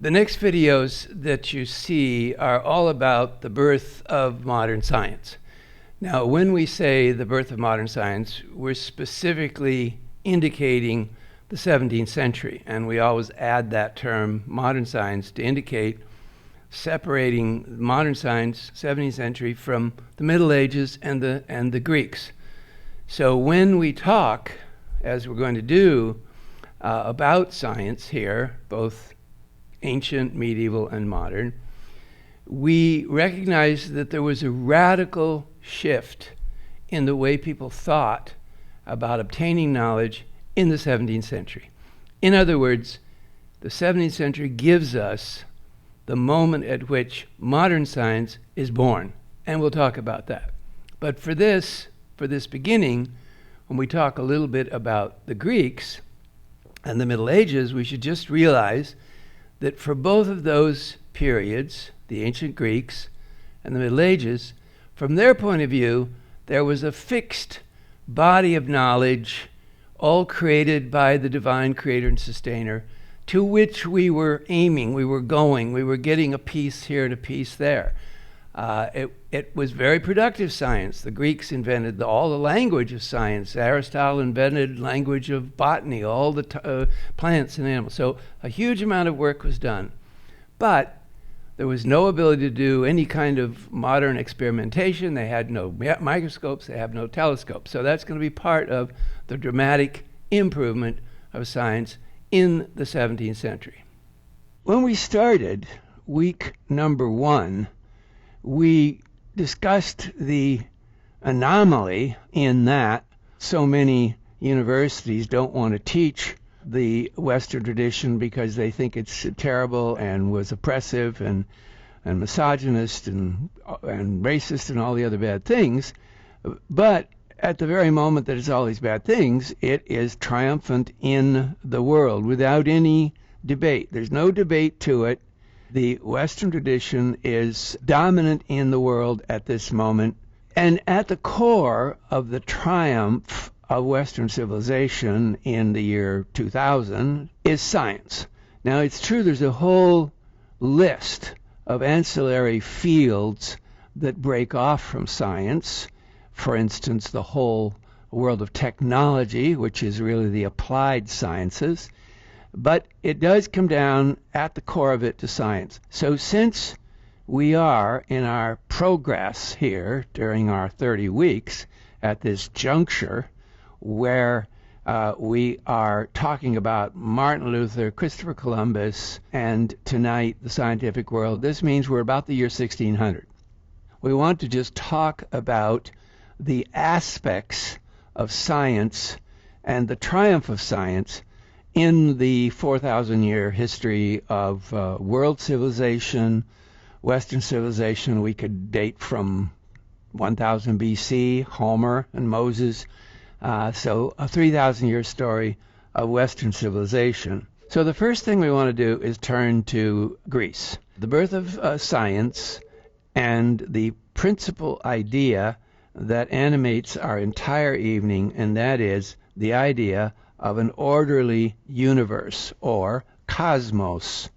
The next videos that you see are all about the birth of modern science. Now, when we say the birth of modern science, we're specifically indicating the 17th century, and we always add that term modern science to indicate separating modern science, 17th century, from the Middle Ages and the Greeks. So when we talk, as we're going to do, about science here, both ancient, medieval, and modern, we recognize that there was a radical shift in the way people thought about obtaining knowledge in the 17th century. In other words, the 17th century gives us the moment at which modern science is born, and we'll talk about that. But for this beginning, when we talk a little bit about the Greeks and the Middle Ages, we should just realize that for both of those periods, the ancient Greeks and the Middle Ages, from their point of view, there was a fixed body of knowledge, all created by the divine creator and sustainer, to which we were aiming, we were going, we were getting a piece here and a piece there. It was very productive science. The Greeks invented all the language of science. Aristotle invented language of botany, all the plants and animals. So a huge amount of work was done. But there was no ability to do any kind of modern experimentation. They had no microscopes, they have no telescopes. So that's going to be part of the dramatic improvement of science in the 17th century. When we started week number 1, we discussed the anomaly in that so many universities don't want to teach the Western tradition because they think it's terrible and was oppressive and misogynist and racist and all the other bad things. But at the very moment that it's all these bad things, it is triumphant in the world without any debate. There's no debate to it. The Western tradition is dominant in the world at this moment. And at the core of the triumph of Western civilization in the year 2000 is science. Now, it's true there's a whole list of ancillary fields that break off from science. For instance, the whole world of technology, which is really the applied sciences. But it does come down at the core of it to science. So since we are in our progress here during our 30 weeks at this juncture where we are talking about Martin Luther, Christopher Columbus, and tonight the scientific world, this means we're about the year 1600. We want to just talk about the aspects of science and the triumph of science in the 4,000-year history of world civilization, Western civilization. We could date from 1000 BC, Homer and Moses, so a 3,000-year story of Western civilization. So the first thing we want to do is turn to Greece. The birth of science and the principal idea that animates our entire evening, and that is the idea of an orderly universe, or cosmos.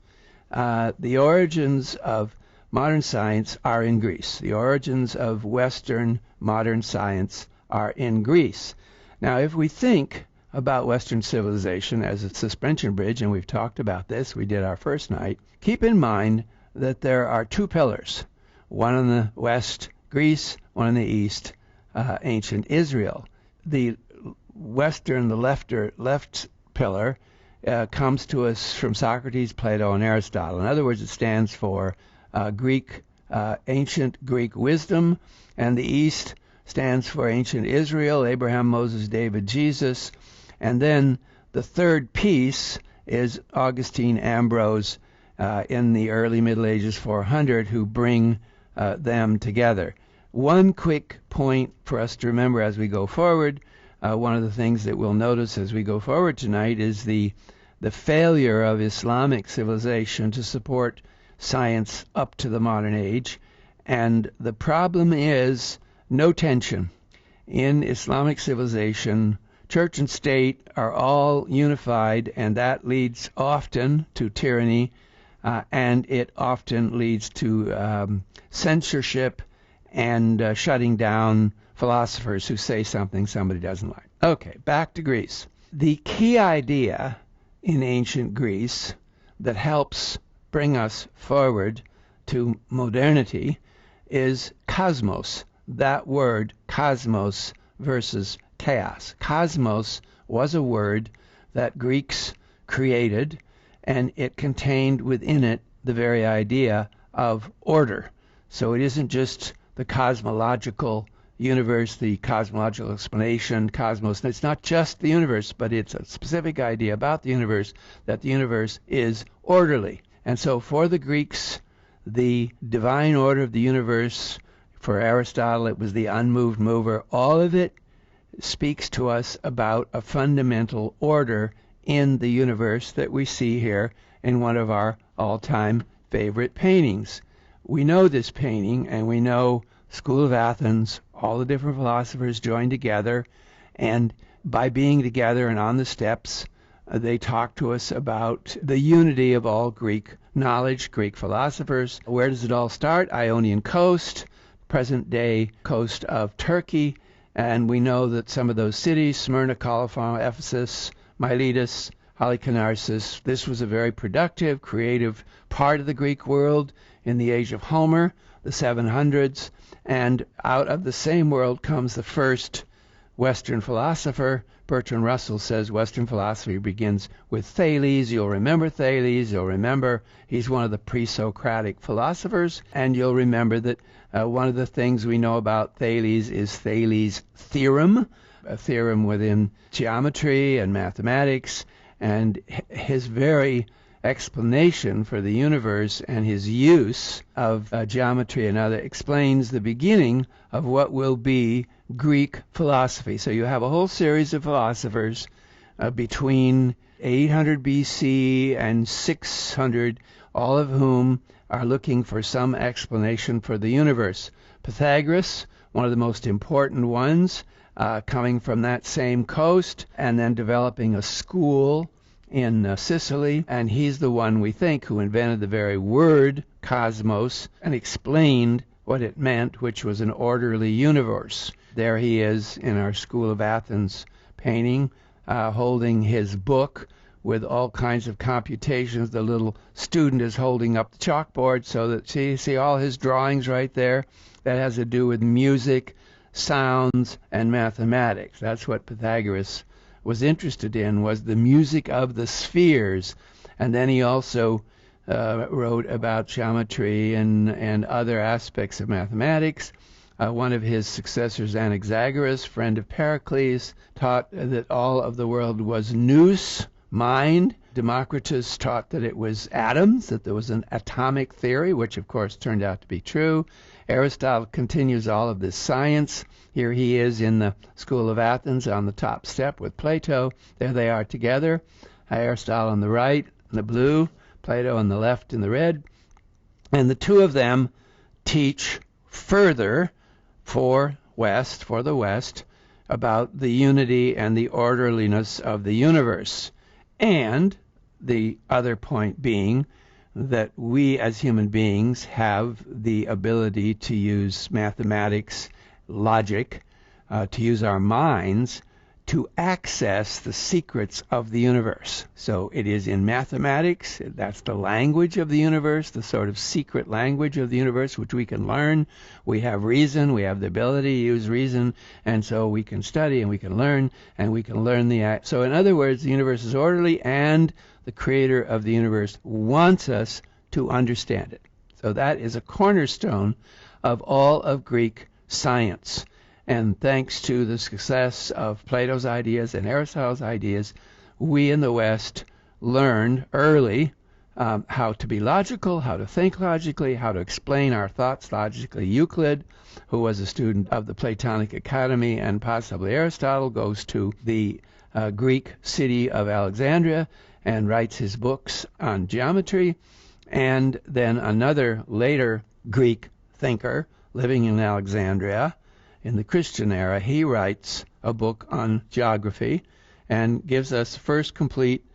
The origins of modern science are in Greece. The origins of Western modern science are in Greece. Now, if we think about Western civilization as a suspension bridge, and we've talked about this, we did our first night, keep in mind that there are two pillars. One in the west, Greece, one in the east, ancient Israel. The Western, the left pillar, comes to us from Socrates, Plato, and Aristotle. In other words, it stands for ancient Greek wisdom, and the East stands for ancient Israel, Abraham, Moses, David, Jesus. And then the third piece is Augustine, Ambrose, in the early Middle Ages, 400, who bring them together. One quick point for us to remember as we go forward. One of the things that we'll notice as we go forward tonight is the failure of Islamic civilization to support science up to the modern age. And the problem is no tension. In Islamic civilization, church and state are all unified, and that leads often to tyranny. and it often leads to censorship and shutting down philosophers who say something somebody doesn't like. Okay, back to Greece. The key idea in ancient Greece that helps bring us forward to modernity is cosmos. That word, cosmos, versus chaos. Cosmos was a word that Greeks created, and it contained within it the very idea of order. So it isn't just the cosmological universe, the cosmological explanation, cosmos. It's not just the universe, but it's a specific idea about the universe, that the universe is orderly. And so for the Greeks, the divine order of the universe, for Aristotle, it was the unmoved mover. All of it speaks to us about a fundamental order in the universe that we see here in one of our all-time favorite paintings. We know this painting, and we know School of Athens, all the different philosophers joined together, and by being together and on the steps, they talk to us about the unity of all Greek knowledge, Greek philosophers. Where does it all start? Ionian coast, present-day coast of Turkey, and we know that some of those cities, Smyrna, Colophon, Ephesus, Miletus, Halicarnassus, this was a very productive, creative part of the Greek world in the age of Homer, the 700s, and out of the same world comes the first Western philosopher. Bertrand Russell says Western philosophy begins with Thales. You'll remember Thales. You'll remember he's one of the pre-Socratic philosophers, and you'll remember that one of the things we know about Thales is Thales' theorem, a theorem within geometry and mathematics, and his very explanation for the universe and his use of geometry and other explains the beginning of what will be Greek philosophy. So you have a whole series of philosophers between 800 BC and 600, all of whom are looking for some explanation for the universe. Pythagoras, one of the most important ones, coming from that same coast and then developing a school in Sicily, and he's the one we think who invented the very word cosmos and explained what it meant, which was an orderly universe. There he is in our School of Athens painting, holding his book with all kinds of computations. The little student is holding up the chalkboard so that, see all his drawings right there? That has to do with music, sounds, and mathematics. That's what Pythagoras was interested in, was the music of the spheres. And then he also wrote about geometry and other aspects of mathematics. One of his successors, Anaxagoras, friend of Pericles, taught that all of the world was nous, mind. Democritus taught that it was atoms, that there was an atomic theory, which of course turned out to be true. Aristotle continues all of this science. Here he is in the School of Athens on the top step with Plato. There they are together. Aristotle on the right in the blue, Plato on the left in the red. And the two of them teach further for the West, about the unity and the orderliness of the universe. And the other point being that we as human beings have the ability to use mathematics, logic, to use our minds to access the secrets of the universe. So it is in mathematics, that's the language of the universe, the sort of secret language of the universe which we can learn. We have reason, we have the ability to use reason, and so we can study and we can learn, and we can learn so in other words, the universe is orderly, and the creator of the universe wants us to understand it. So that is a cornerstone of all of Greek science. And thanks to the success of Plato's ideas and Aristotle's ideas, we in the West learned early how to be logical, how to think logically, how to explain our thoughts logically. Euclid, who was a student of the Platonic Academy, and possibly Aristotle, goes to the Greek city of Alexandria and writes his books on geometry. And then another later Greek thinker living in Alexandria in the Christian era, he writes a book on geography and gives us first complete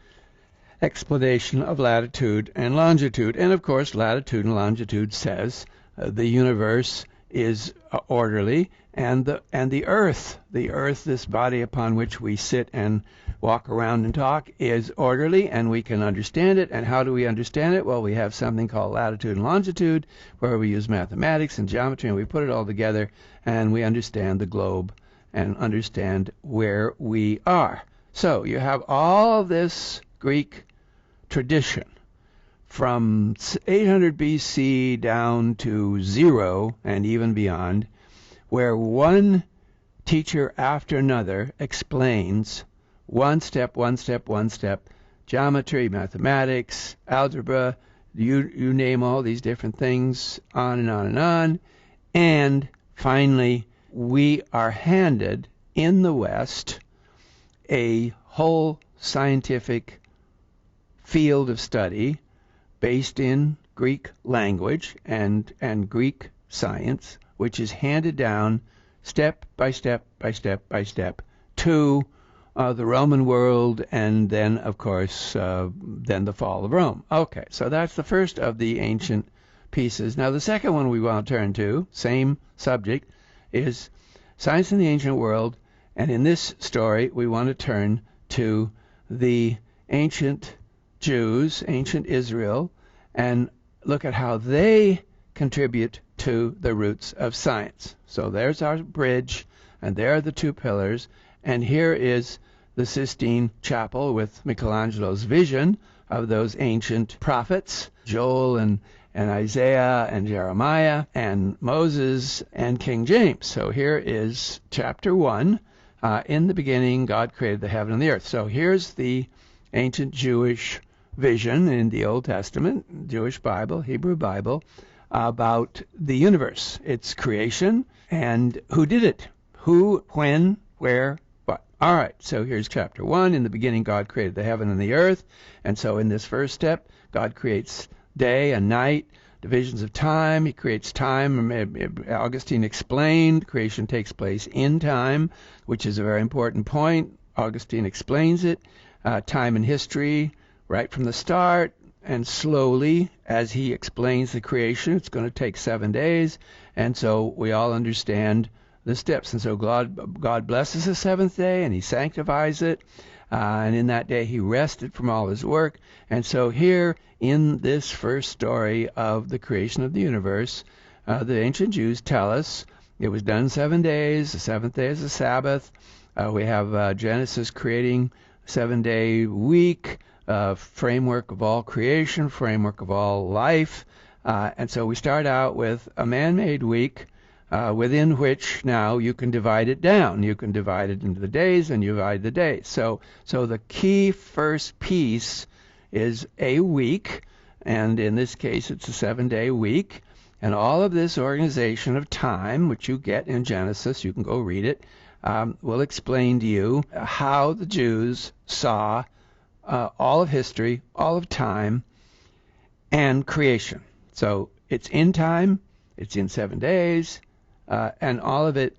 explanation of latitude and longitude. And of course, latitude and longitude says the universe is orderly, and the earth, this body upon which we sit and walk around and talk, is orderly, and we can understand it. And how do we understand it? Well, we have something called latitude and longitude, where we use mathematics and geometry, and we put it all together, and we understand the globe and understand where we are. So you have all of this Greek tradition from 800 BC down to 0 and even beyond, where one teacher after another explains one step, geometry, mathematics, algebra, you name all these different things, on and on and on. And finally, we are handed in the West a whole scientific field of study based in Greek language and Greek science, which is handed down step by step to the Roman world, and then, of course, then the fall of Rome. Okay, so that's the first of the ancient pieces. Now, the second one we want to turn to, same subject, is science in the ancient world, and in this story, we want to turn to the ancient Jews, ancient Israel, and look at how they contribute to the roots of science. So there's our bridge, and there are the two pillars, and here is the Sistine Chapel with Michelangelo's vision of those ancient prophets, Joel and Isaiah and Jeremiah and Moses and King James. So here is chapter 1. In the beginning, God created the heaven and the earth. So here's the ancient Jewish vision in the Old Testament, Jewish Bible, Hebrew Bible, about the universe, its creation, and who did it, who, when, where, what. All right, so here's chapter 1. In the beginning, God created the heaven and the earth. And so in this first step, God creates day and night, divisions of time. He creates time. Augustine explained creation takes place in time, which is a very important point. Augustine explains it. Time and history, right from the start, and slowly, as he explains the creation, it's going to take 7 days, and so we all understand the steps. And so God blesses the seventh day, and he sanctifies it, and in that day he rested from all his work. And so here, in this first story of the creation of the universe, the ancient Jews tell us it was done 7 days. The seventh day is the Sabbath. We have Genesis creating 7-day week, framework of all creation, framework of all life. And so we start out with a man-made week within which now you can divide it down. You can divide it into the days, and you divide the days. So the key first piece is a week, and in this case it's a 7-day week. And all of this organization of time, which you get in Genesis, you can go read it, will explain to you how the Jews saw all of history, all of time, and creation. So it's in time, it's in 7 days, and all of it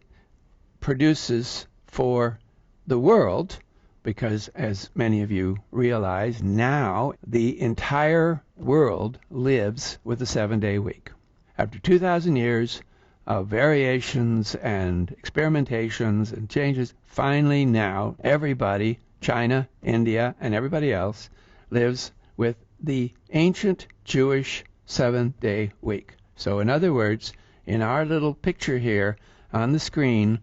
produces for the world, because as many of you realize now, the entire world lives with a 7-day week. After 2,000 years of variations and experimentations and changes, finally now everybody, China, India, and everybody else, lives with the ancient Jewish 7-day week. So in other words, in our little picture here on the screen,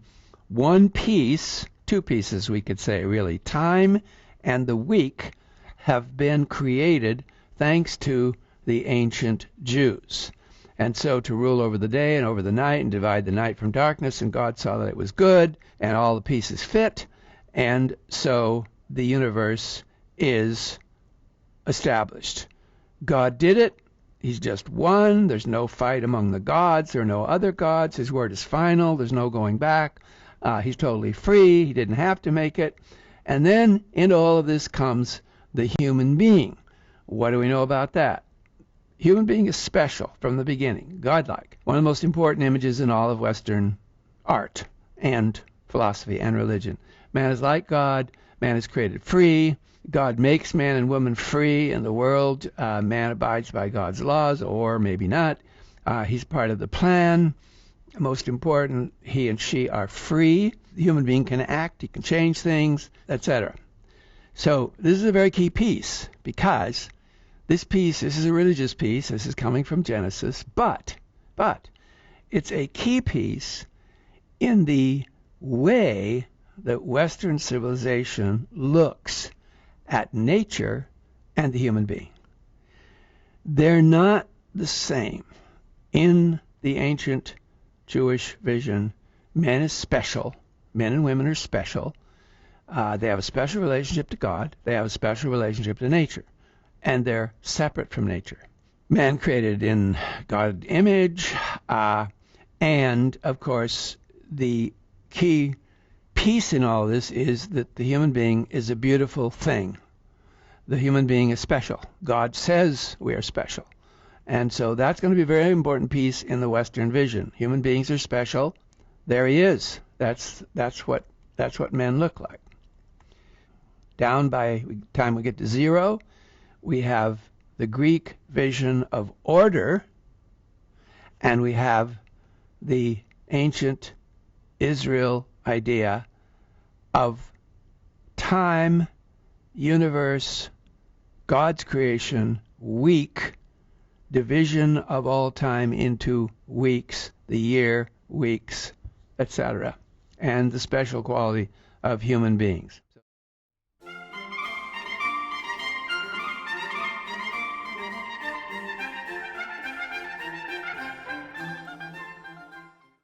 one piece, two pieces we could say really, time and the week have been created thanks to the ancient Jews. And so to rule over the day and over the night and divide the night from darkness, and God saw that it was good, and all the pieces fit, and so the universe is established. God did it. He's just one. There's no fight among the gods. There are no other gods. His word is final. There's no going back. He's totally free. He didn't have to make it. And then into all of this comes the human being. What do we know about that? Human being is special from the beginning, godlike. One of the most important images in all of Western art and philosophy and religion. Man is like God. Man is created free. God makes man and woman free in the world. Man abides by God's laws, or maybe not. He's part of the plan. Most important, he and she are free. The human being can act, he can change things, etc. So this is a very key piece, because this is a religious piece. This is coming from Genesis, but it's a key piece in the way that Western civilization looks at nature and the human being. They're not the same. In the ancient Jewish vision, man is special. Men and women are special. They have a special relationship to God. They have a special relationship to nature. And they're separate from nature. Man created in God's image. And, of course, the key piece in all this is that the human being is a beautiful thing. The human being is special. God says we are special. And so that's going to be a very important piece in the Western vision. Human beings are special. There he is. That's what men look like. Down by the time we get to 0, we have the Greek vision of order, and we have the ancient Israel idea of time, universe, God's creation, week, division of all time into weeks, the year, weeks, etc., and the special quality of human beings.